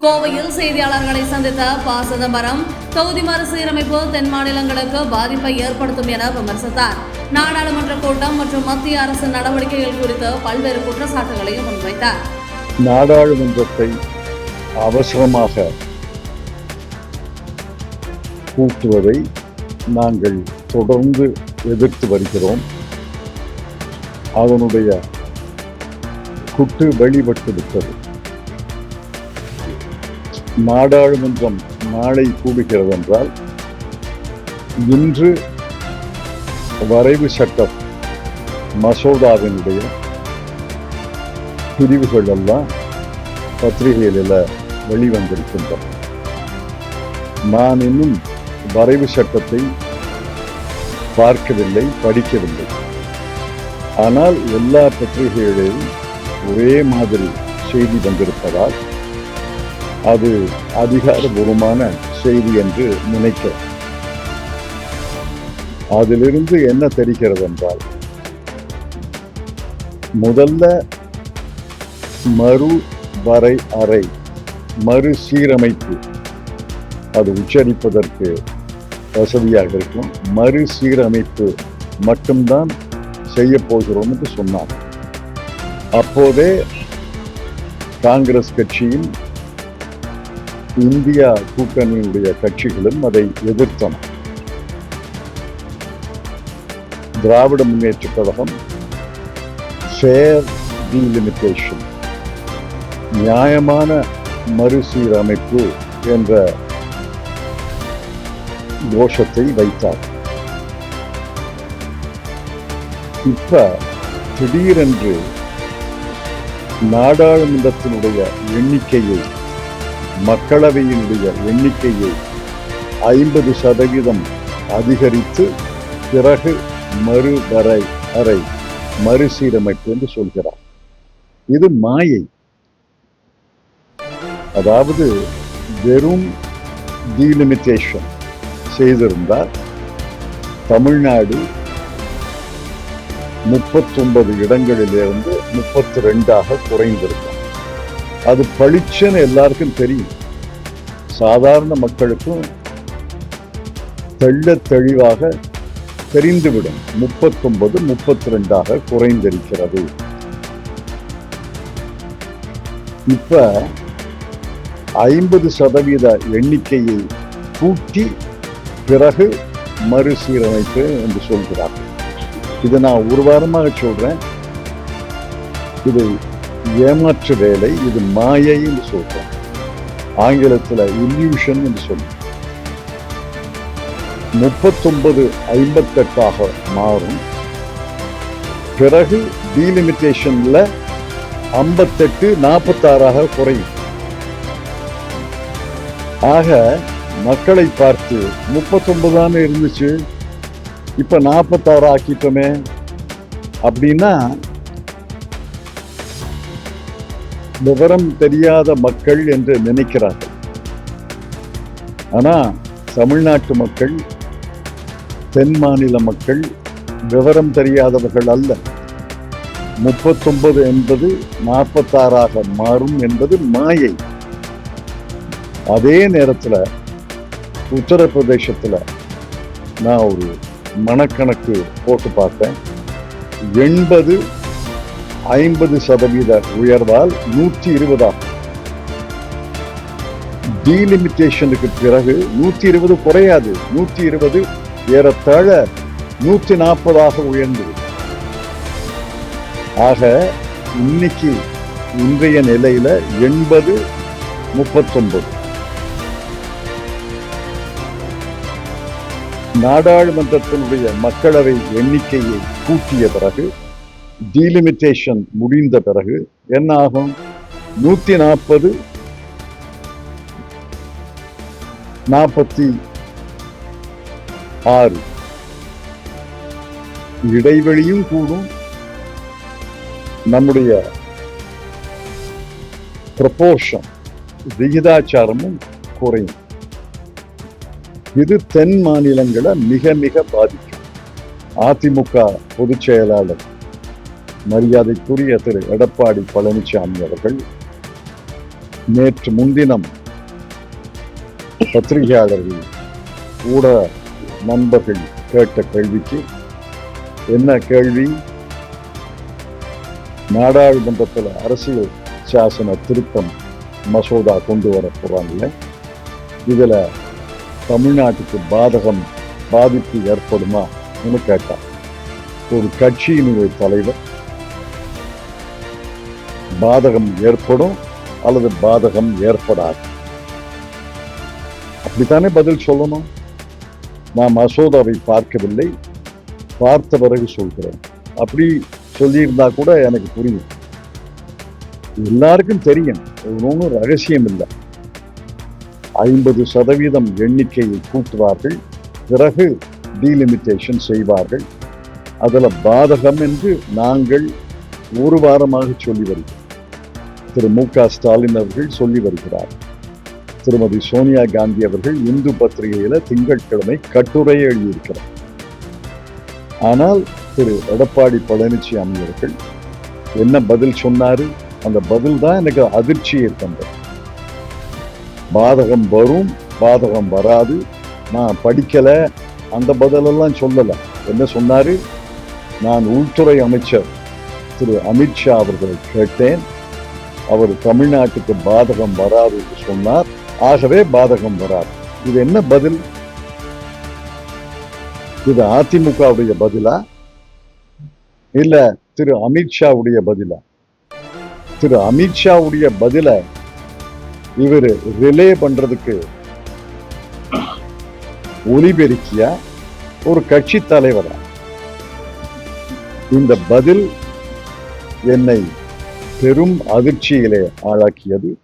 கோவையில் செய்தியாளர்களை சந்தித்த ப. சிதம்பரம், தொகுதி மறுசீரமைப்பு தென் மாநிலங்களுக்கு பாதிப்பை ஏற்படுத்தும் என விமர்சித்தார். நாடாளுமன்ற கூட்டம் மற்றும் மத்திய அரசின் நடவடிக்கைகள் குறித்து பல்வேறு குற்றச்சாட்டுகளையும் முன்வைத்தார். நாடாளுமன்றத்தை அவசரமாக கூட்டுவதை நாங்கள் தொடர்ந்து எதிர்த்து வருகிறோம். அதனுடைய குட்டு வெளிப்பட்டு விட்டது. நாடாளுமன்றம் நாளை கூடுகிறது என்றால் இன்று வரைவு சட்ட மசோதாவினுடைய பிரிவுகள் எல்லாம் பத்திரிகைகளில் வெளிவந்திருக்கின்றன. நான் இன்னும் வரைவு சட்டத்தை பார்க்கவில்லை, படிக்கவில்லை. ஆனால் எல்லா பத்திரிகைகளிலும் ஒரே மாதிரி செய்தி வந்திருப்பதால் அது அதிகாரபூர்வமான செய்தி என்று நினைக்கிறேன். அதிலிருந்து என்ன தெரிகிறது என்றால், முதல்ல மறுசீரமைப்பு, அது உச்சரிப்பதற்கு வசதியாக இருக்கும். மறுசீரமைப்பு மட்டும்தான் செய்ய போகிறோம் என்று சொன்னார். அப்போதே காங்கிரஸ் கட்சியும் இந்தியா கூட்டணியுடைய கட்சிகளும் அதை எதிர்த்தன. திராவிட முன்னேற்றக் கழகம் ஃபேர் டீலிமிட்டேஷன், நியாயமான மறுசீரமைப்பு என்ற கோஷத்தை வைத்தார். இப்ப திடீரென்று நாடாளுமன்றத்தினுடைய எண்ணிக்கையை, மக்களவையினுடைய எண்ணிக்கையை 50% அதிகரித்து பிறகு மறுசீரமைப்பு என்று சொல்கிறார். இது மாயை. அதாவது வெறும் டீலிமிட்டேஷன் செய்திருந்தால் தமிழ்நாடு 39 இடங்களிலிருந்து 32 குறைந்திருக்கும். அது பளிச்சென எல்லாருக்கும் தெரியும். சாதாரண மக்களுக்கும் தெள்ள தெளிவாக தெரிந்துவிடும். 39 32 குறைந்திருக்கிறது. இப்ப 50% எண்ணிக்கையை கூட்டி பிறகு மறுசீரமைப்பு என்று சொல்கிறார்கள். இது நான் ஒரு வாரமாக சொல்றேன். இது ஏமாற்று வேலை, இது மாயை என்று சொல்றேன். ஆங்கிலத்தில் இல்யூஷன் என்று சொல்றேன். 39 58 மாறும். பிறகு டீலிமிட்டேஷன்ல 58 46 குறையும். ஆக மக்களை பார்த்து 39 இருந்துச்சு, இப்ப 46 ஆக்கிட்டோமே அப்படின்னா விவரம் தெரியாத மக்கள் என்று நினைக்கிறார்கள். ஆனா தமிழ்நாட்டு மக்கள், தென் மாநில மக்கள் விவரம் தெரியாதவர்கள் அல்ல. 39 என்பது 46 மாறும் என்பது மாயை. அதே நேரத்தில் உத்தரப்பிரதேசத்தில் நான் ஒரு மனக்கணக்கு போட்டு பார்த்தேன். 80-50% உயர்வால் 120 டீலிமிட்டேஷனுக்கு பிறகு 120 குறையாது. 120 ஏறத்தாழ 140 உயர்ந்தது. ஆக இன்னைக்கு இன்றைய நிலையில 80-39. நாடாளுமன்றத்தினுடைய மக்களவை எண்ணிக்கையை கூட்டிய பிறகு, டீலிமிட்டேஷன் முடிந்த பிறகு என்ன ஆகும்? 140 46 இடைவெளியும் கூடும். நம்முடைய ப்ரொபோர்ஷன், விகிதாச்சாரமும் குறையும். இது தென் மாநிலங்களை மிக மிக பாதிக்கும். அதிமுக பொதுச் செயலாளர் மரியாதைக்குரிய திரு எடப்பாடி பழனிசாமி அவர்கள் நேற்று முன்தினம் பத்திரிகையாளர்கள் ஊடக நண்பர்கள் கேட்ட கேள்விக்கு என்ன கேள்வி? நாடாளுமன்றத்தில் அரசியல் சாசன திருத்தம் மசோதா கொண்டு வர போறாங்கல்ல, இதுல தமிழ்நாட்டுக்கு பாதிப்பு ஏற்படுமா கேட்டார். ஒரு கட்சியினுடைய தலைவர் பாதகம் ஏற்படும் அல்லது பாதகம் ஏற்படாது, அப்படித்தானே பதில் சொல்லணும். நான் மசோதாவை பார்க்கவில்லை, பார்த்த பிறகு சொல்கிறேன். அப்படி சொல்லியிருந்தா கூட எனக்கு புரியும். எல்லாருக்கும் தெரியும், ஒன்றும் ரகசியம் இல்லை. 50% எண்ணிக்கையை கூட்டுவார்கள், பிறகு டீலிமிட்டேஷன் செய்வார்கள். அதுல பாதகம் என்று நாங்கள் ஒரு வாரமாக சொல்லி வருகிறோம். திரு மு.க. ஸ்டாலின் அவர்கள் சொல்லி வருகிறார். திருமதி சோனியா காந்தி அவர்கள் இந்து பத்திரிகையில திங்கட்கிழமை கட்டுரையை எழுதியிருக்கிறார். ஆனால் திரு எடப்பாடி பழனிசாமி அவர்கள் என்ன பதில் சொன்னாரு? அந்த பதில் தான் எனக்கு அதிர்ச்சியை தந்தது. பாதகம் வரும், பாதகம் வராது, நான் படிக்கல, அந்த பதிலெல்லாம் சொல்லல. என்ன சொன்னாரு? நான் உள்துறை அமைச்சர் திரு அமித்ஷா அவர்களை கேட்டேன், அவர் தமிழ்நாட்டுக்கு பாதகம் வராது என்று சொன்னார், ஆகவே பாதகம் வராது. இது என்ன பதில்? இது அதிமுகவுடைய பதிலா இல்ல திரு அமித்ஷாவுடைய பதிலா? திரு அமித்ஷாவுடைய பதில இவர் ரிலே பண்றதுக்கு ஒலிபெருக்கியா ஒரு கட்சி தலைவரா? இந்த பதில் என்னை பெரும் அதிர்ச்சியிலே ஆளாக்கியது.